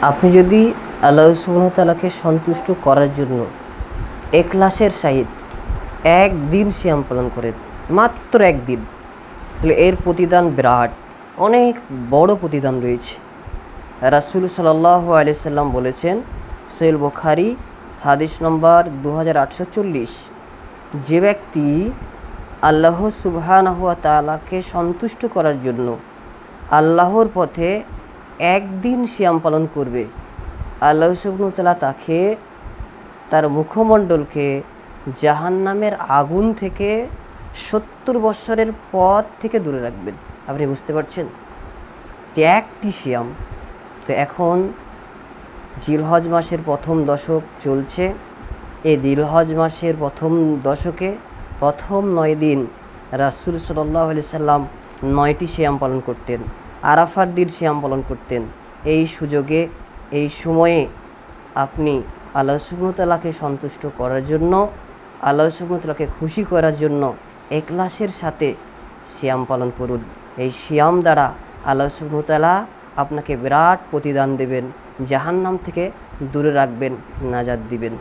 আপনি যদি আল্লাহ সুবহানাহু ওয়া তাআলাকে সন্তুষ্ট করার জন্য ইখলাসের সহিত একদিন সিয়াম পালন করেন, মাত্র একদিন, তাহলে এর প্রতিদান বিরাট, অনেক বড় প্রতিদান রয়েছে। রাসূল সাল্লাল্লাহু আলাইহি সাল্লাম বলেছেন, সহিহ বুখারী হাদিস নম্বর 2840, যে ব্যক্তি আল্লাহ সুবহানাহু ওয়া তাআলাকে সন্তুষ্ট করার জন্য আল্লাহর পথে একদিন সিয়াম পালন করবে, আল্লাহ সুবহানাহু ওয়া তাআলা তাকে, তার মুখমণ্ডলকে জাহান্নামের আগুন থেকে 70 বৎসরের পথ থেকে দূরে রাখবেন। আপনি বুঝতে পারছেন যে একটি সিয়াম। তো এখন জিলহজ মাসের প্রথম দশক চলছে। এই জিলহজ মাসের প্রথম দশকে প্রথম 9 দিন রাসূল সাল্লাল্লাহু আলাইহি সাল্লাম 9টি সিয়াম পালন করতেন, আরাফার দিন সিয়াম পালন করতেন। এই সুযোগে, এই সময়ে আপনি আল্লাহ সুবহানাহু ওয়া তাআলাকে সন্তুষ্ট করার জন্য, আল্লাহ সুবহানাহু ওয়া তাআলাকে খুশি করার জন্য ইখলাসের সাথে সিয়াম পালন করুন। এই সিয়াম দ্বারা আল্লাহ সুবহানাহু ওয়া তাআলা আপনাকে বিরাট প্রতিদান দেবেন, জাহান্নাম থেকে দূরে রাখবেন, নাজাত দিবেন।